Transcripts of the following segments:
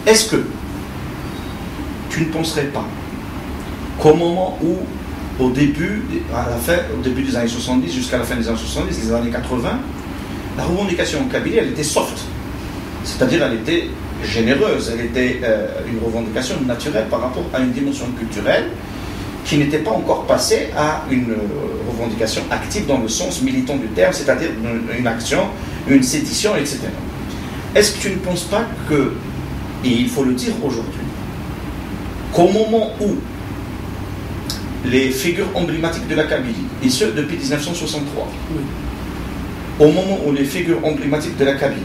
Est-ce que tu ne penserais pas qu'au moment où, au début des années 70, jusqu'à la fin des années 70, des années 80, la revendication en Kabylie, elle était soft. C'est-à-dire, elle était généreuse, elle était une revendication naturelle par rapport à une dimension culturelle qui n'était pas encore passée à une revendication active dans le sens militant du terme, c'est-à-dire une action, une sédition, etc. Est-ce que tu ne penses pas que, et il faut le dire aujourd'hui, qu'au moment où les figures emblématiques de la Kabylie, et ce depuis 1963, au moment où les figures emblématiques de la Kabylie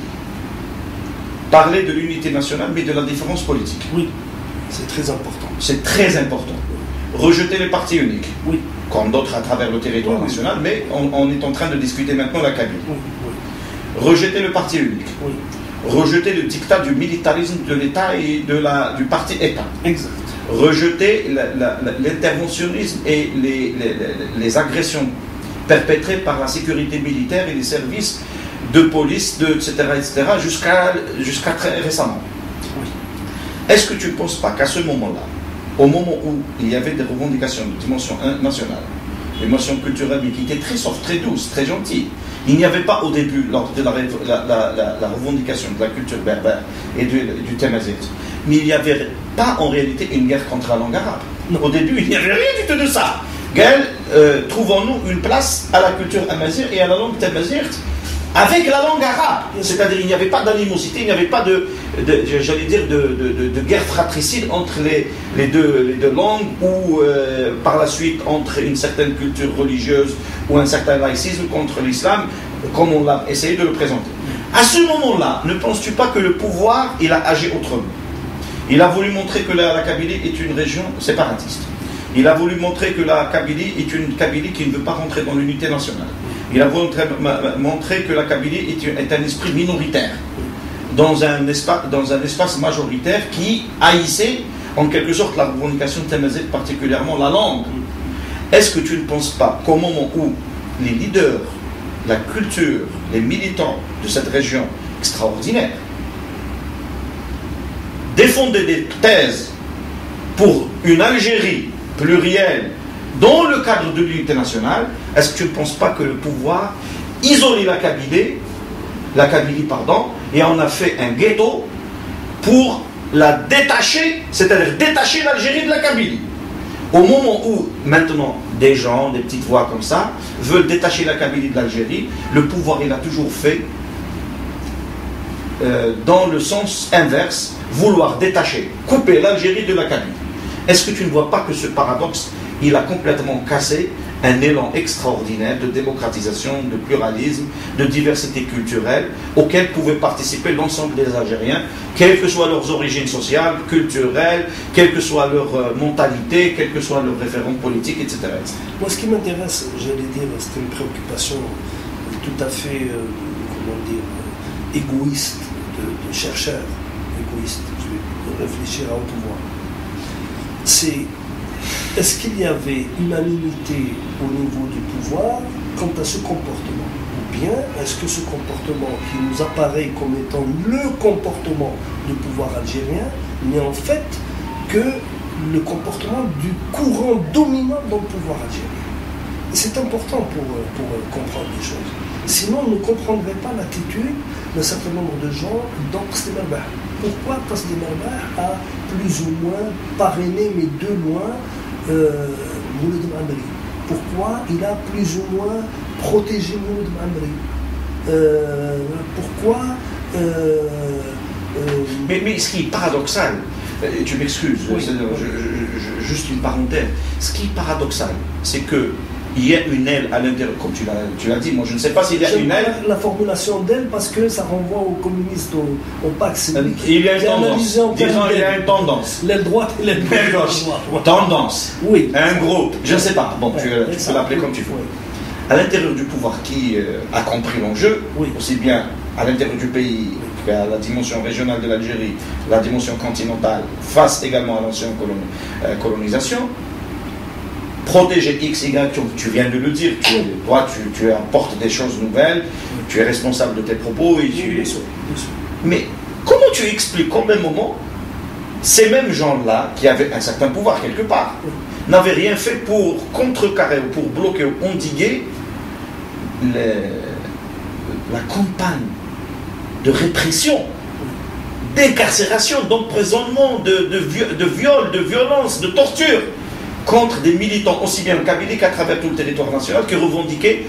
parlaient de l'unité nationale, mais de la différence politique. Oui, c'est très important. C'est très important. Rejeter les partis uniques, oui, comme d'autres à travers le territoire national, mais on est en train de discuter maintenant la Kabylie. Oui, oui. Rejeter le parti unique. Oui. Rejeter le dictat du militarisme de l'État et du parti État. Exact. Rejeter l'interventionnisme et les agressions perpétrées par la sécurité militaire et les services de police, etc., jusqu'à très récemment. Oui. Est-ce que tu ne penses pas qu'à ce moment-là, au moment où il y avait des revendications de dimension nationale, des dimensions culturelles, mais qui étaient très soft, très douces, très gentilles, il n'y avait pas au début, lors de la revendication de la culture berbère et du Tamazight, mais il n'y avait pas en réalité une guerre contre la langue arabe. Non. Au début, il n'y avait rien du tout de ça. Gaël, trouvons-nous une place à la culture amazigh et à la langue tamazight avec la langue arabe. C'est-à-dire il n'y avait pas d'animosité, il n'y avait pas de guerre fratricide entre les deux langues ou par la suite entre une certaine culture religieuse ou un certain laïcisme contre l'islam, comme on l'a essayé de le présenter. À ce moment-là, ne penses-tu pas que le pouvoir, il a agi autrement? Il a voulu montrer que la Kabylie est une région séparatiste. Il a voulu montrer que la Kabylie est une Kabylie qui ne veut pas rentrer dans l'unité nationale. Il a voulu montrer que la Kabylie est un esprit minoritaire dans un espace majoritaire qui haïssait en quelque sorte la revendication tamazight, particulièrement la langue. Est-ce que tu ne penses pas qu'au moment où les leaders, la culture, les militants de cette région extraordinaire défendaient des thèses pour une Algérie plurielle dans le cadre de l'unité nationale, est-ce que tu ne penses pas que le pouvoir isolait la Kabylie, et en a fait un ghetto pour la détacher, c'est-à-dire détacher l'Algérie de la Kabylie? Au moment où, maintenant, des gens, des petites voix comme ça, veulent détacher la Kabylie de l'Algérie, le pouvoir, il a toujours fait dans le sens inverse, vouloir détacher, couper l'Algérie de la Kabylie. Est-ce que tu ne vois pas que ce paradoxe, il a complètement cassé un élan extraordinaire de démocratisation, de pluralisme, de diversité culturelle, auquel pouvaient participer l'ensemble des Algériens, quelles que soient leurs origines sociales, culturelles, quelle que soit leur mentalité, quelles que soient leurs références politiques, etc. Moi, ce qui m'intéresse, j'allais dire, c'est une préoccupation tout à fait, égoïste, de chercheurs égoïstes. Je vais réfléchir au pouvoir. C'est: est-ce qu'il y avait unanimité au niveau du pouvoir quant à ce comportement? Ou bien est-ce que ce comportement qui nous apparaît comme étant le comportement du pouvoir algérien n'est en fait que le comportement du courant dominant dans le pouvoir algérien? Et c'est important pour comprendre les choses. Sinon, on ne comprendrait pas l'attitude d'un certain nombre de gens dans Qasem el-Berbah. Pourquoi Qasem el-Berbah a plus ou moins parrainé, mais de loin, Mouloud Ma'amri? Pourquoi il a plus ou moins protégé Mouloud Ma'amri? Pourquoi mais ce qui est paradoxal, tu m'excuses, oui. Juste une parenthèse, ce qui est paradoxal, c'est que il y a une aile à l'intérieur, comme tu l'as dit, moi je ne sais pas s'il y a une aile. La formulation d'aile parce que ça renvoie aux communistes, au Pax. Il y a une tendance. Disons, il y a une tendance. L'aile droite et l'aile gauche. Tendance. Oui. Un groupe, je ne sais pas, bon, tu peux l'appeler comme tu veux. Oui. À l'intérieur du pouvoir qui a compris l'enjeu, oui. Aussi bien à l'intérieur du pays qu'à la dimension régionale de l'Algérie, la dimension continentale, face également à l'ancienne colonisation, protéger X, Y, tu viens de le dire, toi tu apportes des choses nouvelles, tu es responsable de tes propos. Et tu... Bien sûr. Mais comment tu expliques qu'au même moment, ces mêmes gens-là, qui avaient un certain pouvoir quelque part, n'avaient rien fait pour contrecarrer, ou pour bloquer, ou endiguer la campagne de répression, d'incarcération, d'emprisonnement, de viol, de violence, de torture contre des militants aussi bien en Kabylie qu'à travers tout le territoire national qui revendiquaient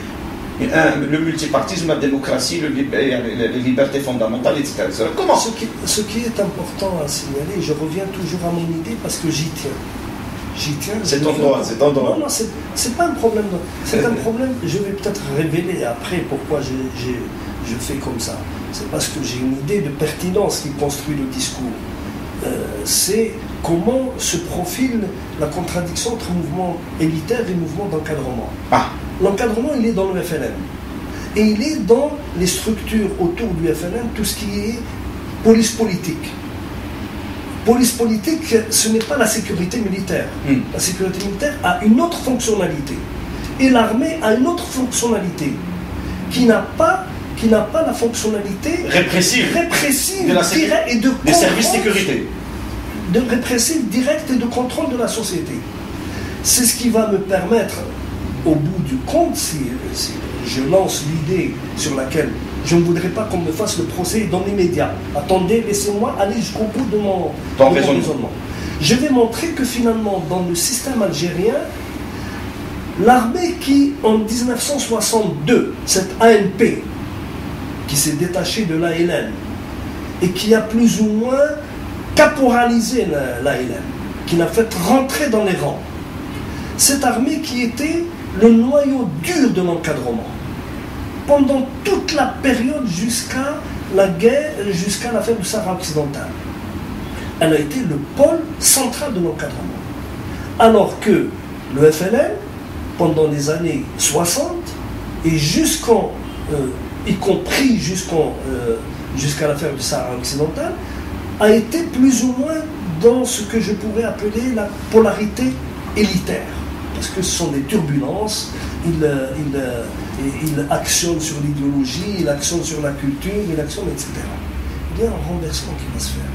le multipartisme, la démocratie, les libertés fondamentales, etc. Comment ce qui est important à signaler, je reviens toujours à mon idée parce que j'y tiens. C'est ton droit, c'est ton droit. Non, c'est pas un problème. C'est un problème, je vais peut-être révéler après pourquoi je fais comme ça. C'est parce que j'ai une idée de pertinence qui construit le discours. C'est comment se profile la contradiction entre mouvement élitaire et mouvement d'encadrement. L'encadrement, il est dans le FLN. Et il est dans les structures autour du FLN, tout ce qui est police politique. Police politique, ce n'est pas la sécurité militaire. La sécurité militaire a une autre fonctionnalité. Et l'armée a une autre fonctionnalité qui n'a pas la fonctionnalité répressive de la sécurité et de des services de sécurité. De répressive directe et de contrôle de la société. C'est ce qui va me permettre, au bout du compte, si je lance l'idée sur laquelle je ne voudrais pas qu'on me fasse le procès dans l'immédiat. Attendez, laissez-moi aller jusqu'au bout de mon raisonnement. Je vais montrer que finalement, dans le système algérien, l'armée qui, en 1962, cette ANP, qui s'est détachée de l'ALN, et qui a plus ou moins caporalisé l'ALN, qui l'a fait rentrer dans les rangs, cette armée qui était le noyau dur de l'encadrement, pendant toute la période jusqu'à la guerre, jusqu'à l'affaire du Sahara occidental. Elle a été le pôle central de l'encadrement. Alors que le FLN, pendant les années 60, et y compris jusqu'à l'affaire du Sahara occidental, a été plus ou moins dans ce que je pourrais appeler la polarité élitaire. Parce que ce sont des turbulences, il actionne sur l'idéologie, il actionne sur la culture, il actionne, etc. Il y a un renversement qui va se faire.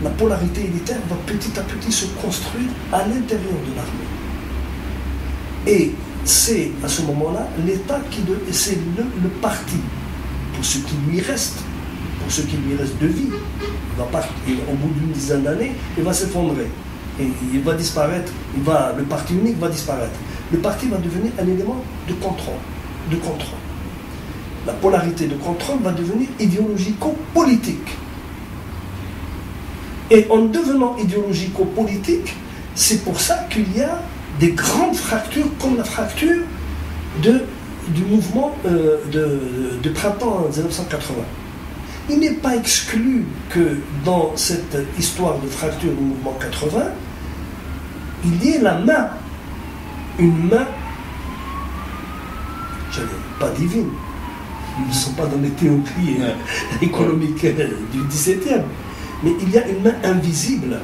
La polarité élitaire va petit à petit se construire à l'intérieur de l'armée. Et c'est à ce moment-là l'État c'est le parti, pour ce qui lui reste de vie. Au bout d'une dizaine d'années, il va s'effondrer. Et il va disparaître, le parti unique va disparaître. Le parti va devenir un élément de contrôle. La polarité de contrôle va devenir idéologico-politique. Et en devenant idéologico-politique, c'est pour ça qu'il y a des grandes fractures, comme la fracture du mouvement de printemps 1980. Il n'est pas exclu que dans cette histoire de fracture du mouvement 80, il y ait une main, je ne dis pas divine, ils ne sont pas dans les théories économiques du XVIIe, mais il y a une main invisible,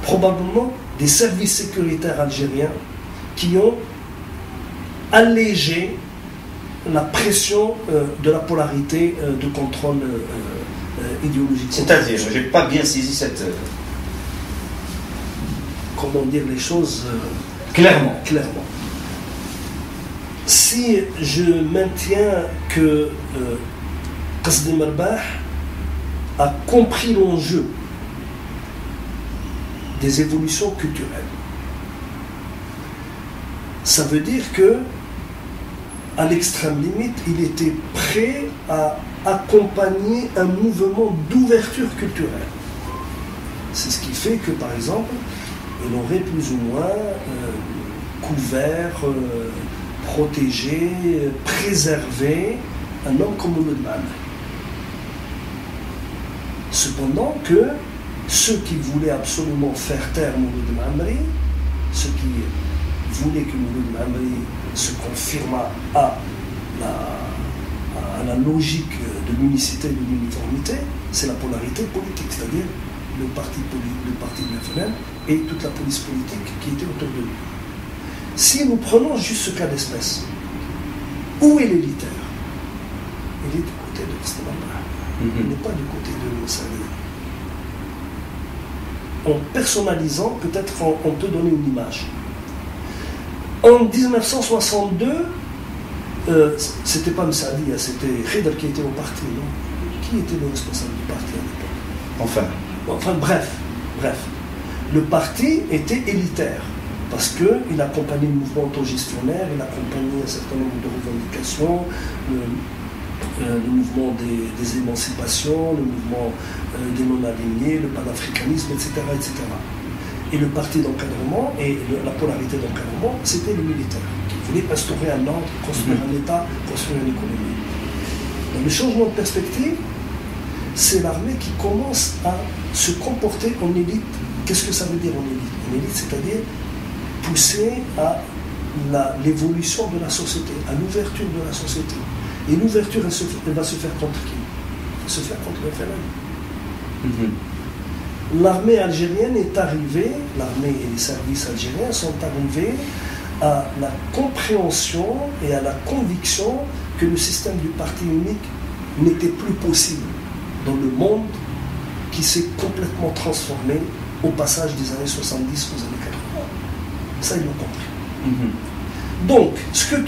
probablement des services sécuritaires algériens qui ont allégé la pression de la polarité de contrôle idéologique. C'est-à-dire, je n'ai pas bien saisi cette... Comment dire les choses clairement. Si je maintiens que Qasem Merbah a compris l'enjeu des évolutions culturelles, ça veut dire que à l'extrême limite, il était prêt à accompagner un mouvement d'ouverture culturelle. C'est ce qui fait que, par exemple, il aurait plus ou moins couvert, protégé, préservé un homme comme Mouloud Maamri. Cependant que ceux qui voulaient absolument faire taire Mouloud Maamri, ceux qui voulaient que Mouloud Maamri se confirmât à la logique de l'unicité et de l'uniformité, c'est la polarité politique, c'est-à-dire le parti du FLN et toute la police politique qui était autour de lui. Si nous prenons juste ce cas d'espèce, où est l'élitaire? Il est du côté de Qasem Merbah. Il n'est pas du côté de Moussali. en personnalisant, peut-être on peut donner une image. En 1962, c'était pas Msaadi, c'était Khidr qui était au parti, non? Qui était le responsable du parti à l'époque? Enfin, bref. Le parti était élitaire, parce qu'il accompagnait le mouvement autogestionnaire, il accompagnait un certain nombre de revendications, le mouvement des émancipations, le mouvement des non-alignés, le panafricanisme, etc., etc. Et le parti d'encadrement et la polarité d'encadrement, c'était le militaire, qui voulait instaurer un ordre, construire un État, construire une économie. Donc, le changement de perspective, c'est l'armée qui commence à se comporter en élite. Qu'est-ce que ça veut dire en élite? En élite, c'est-à-dire pousser à l'évolution de la société, à l'ouverture de la société. Et l'ouverture, elle va se faire contre qui? Elle va se faire contre le FLN. L'armée algérienne est arrivée, l'armée et les services algériens sont arrivés à la compréhension et à la conviction que le système du parti unique n'était plus possible dans le monde qui s'est complètement transformé au passage des années 70 aux années 80. Ça, ils l'ont compris. Donc, ce que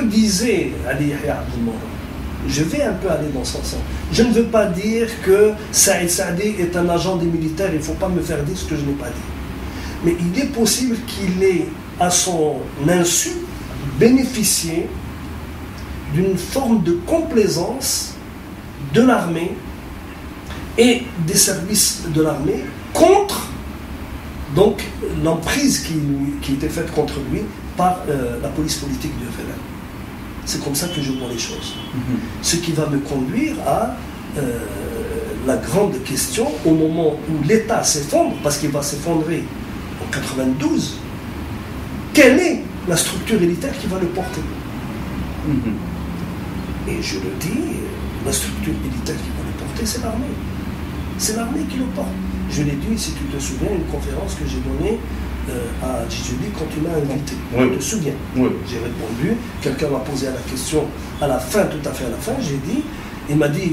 disait Ali Yahya Abdel-Moumen, je vais un peu aller dans ce sens. Je ne veux pas dire que Saïd Saadi est un agent des militaires, il ne faut pas me faire dire ce que je n'ai pas dit. Mais il est possible qu'il ait, à son insu, bénéficié d'une forme de complaisance de l'armée et des services de l'armée contre donc l'emprise qui était faite contre lui par la police politique du FLN. C'est comme ça que je vois les choses. Ce qui va me conduire à la grande question au moment où l'État s'effondre, parce qu'il va s'effondrer en 92, quelle est la structure élitaire qui va le porter? Et je le dis, la structure élitaire qui va le porter, c'est l'armée. C'est l'armée qui le porte. Je l'ai dit, si tu te souviens, une conférence que j'ai donnée à Djidjoli quand tu m'as invité. Oui. Tu te souviens? Oui. J'ai répondu, quelqu'un m'a posé la question à la fin, tout à fait à la fin, j'ai dit, il m'a dit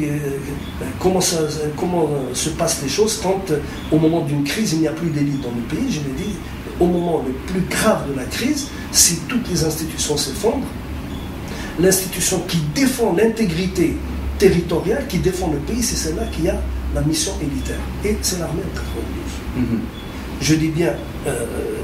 comment se passent les choses quand au moment d'une crise il n'y a plus d'élite dans le pays. Je lui ai dit, au moment le plus grave de la crise, si toutes les institutions s'effondrent, l'institution qui défend l'intégrité territoriale, qui défend le pays, c'est celle-là qui a la mission élitaire. Et c'est l'armée en 92. Je dis bien,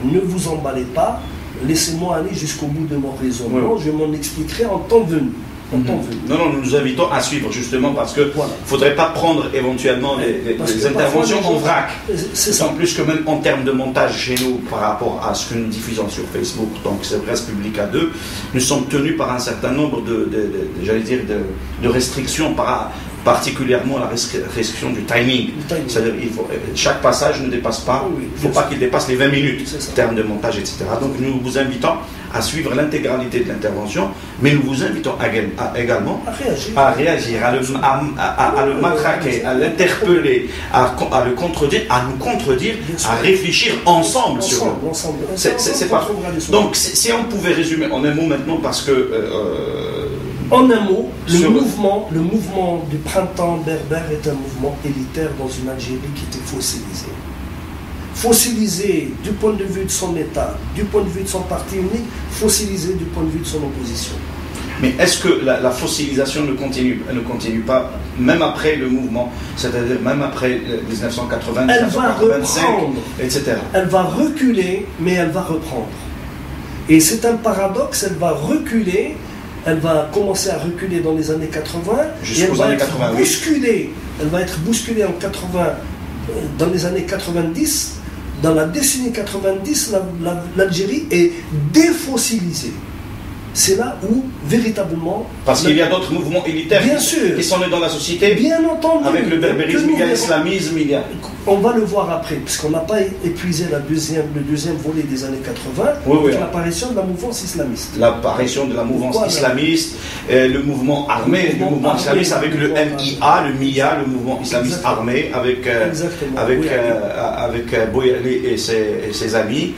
ne vous emballez pas, laissez-moi aller jusqu'au bout de mon raisonnement, je m'en expliquerai en temps venu. Non, nous nous invitons à suivre justement parce qu'il ne faudrait pas prendre éventuellement les interventions en vrac. C'est en plus que même en termes de montage chez nous par rapport à ce que nous diffusons sur Facebook, donc c'est presse publique à deux, nous sommes tenus par un certain nombre de restrictions particulièrement la restriction du timing. C'est-à-dire chaque passage ne dépasse pas, il ne faut pas qu'il dépasse les 20 minutes en termes de montage, etc. Donc nous vous invitons à suivre l'intégralité de l'intervention, mais nous vous invitons également à réagir, à le matraquer, à l'interpeller, à le contredire, à nous contredire, à réfléchir ensemble sur le... C'est pas... Donc si on pouvait résumer en un mot maintenant, parce que... En un mot, le mouvement du printemps berbère est un mouvement élitaire dans une Algérie qui était fossilisée. Fossilisée du point de vue de son État, du point de vue de son parti unique, fossilisée du point de vue de son opposition. Mais est-ce que la fossilisation ne continue pas, même après le mouvement, c'est-à-dire même après 1980, elle 1985, va reprendre, etc. Elle va reculer, mais elle va reprendre. Et c'est un paradoxe, elle va reculer. Elle va commencer à reculer dans les années 80 jusqu'aux années 80. Elle va être bousculée en 80, dans les années 90. Dans la décennie 90, l'Algérie est défossilisée. C'est là où, véritablement... Parce qu'il y a d'autres mouvements élitaires qui sont nés dans la société. Bien entendu. Avec le berbérisme, il y a l'islamisme, il y a... On va le voir après, puisqu'on n'a pas épuisé le deuxième volet des années 80, avec l'apparition de la mouvance islamiste. L'apparition de la mouvance islamiste, le mouvement armé, le mouvement islamiste avec le MIA, le MIA, le mouvement islamiste armé, avec Bouyali et ses amis.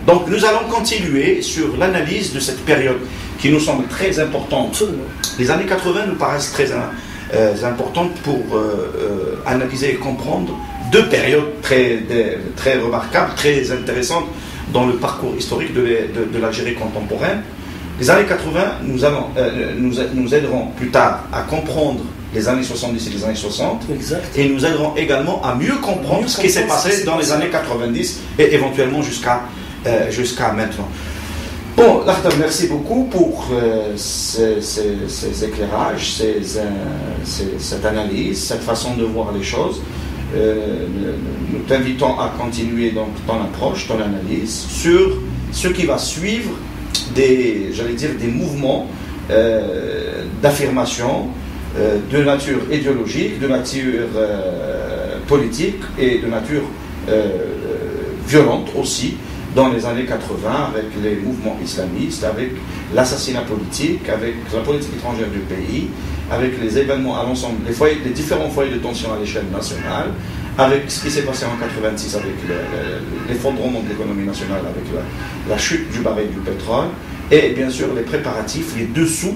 Donc nous allons continuer sur l'analyse de cette période qui nous semble très importante. Absolument. Les années 80 nous paraissent très importantes pour analyser et comprendre deux périodes très remarquables, très intéressantes dans le parcours historique de l'Algérie contemporaine. Les années 80 nous aideront plus tard à comprendre les années 70 et les années 60, exact. Et nous aideront également à mieux comprendre ce qui s'est passé dans les années 90 et éventuellement jusqu'à maintenant. Bon, Lakhdar, merci beaucoup pour ces éclairages, cette analyse, cette façon de voir les choses. Nous t'invitons à continuer donc ton approche, ton analyse sur ce qui va suivre des mouvements d'affirmation de nature idéologique, de nature politique et de nature violente aussi dans les années 80 avec les mouvements islamistes, avec l'assassinat politique, avec la politique étrangère du pays, avec les événements à l'ensemble, les différents foyers de tension à l'échelle nationale, avec ce qui s'est passé en 86 avec l'effondrement de l'économie nationale, avec la chute du baril du pétrole, et bien sûr les préparatifs, les dessous,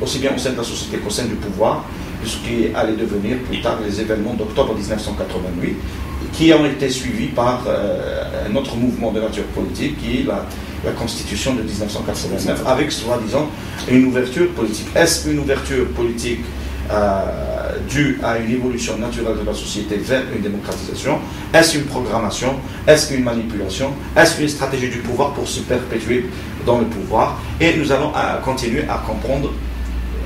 aussi bien au sein de la société qu'au sein du pouvoir, de ce qui allait devenir plus tard les événements d'octobre 1988, qui ont été suivis par un autre mouvement de nature politique, qui est la Constitution de 1989, avec soi-disant une ouverture politique. Est-ce une ouverture politique due à une évolution naturelle de la société vers une démocratisation? Est-ce une programmation? Est-ce une manipulation? Est-ce une stratégie du pouvoir pour se perpétuer dans le pouvoir? Et nous allons continuer à comprendre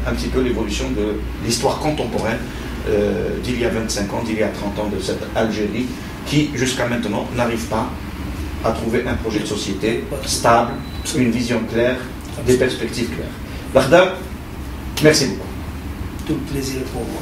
un petit peu l'évolution de l'histoire contemporaine d'il y a 25 ans, d'il y a 30 ans de cette Algérie qui, jusqu'à maintenant, n'arrive pas à trouver un projet de société stable, une vision claire, des perspectives claires. Lakhdar, merci beaucoup. Tout plaisir pour moi.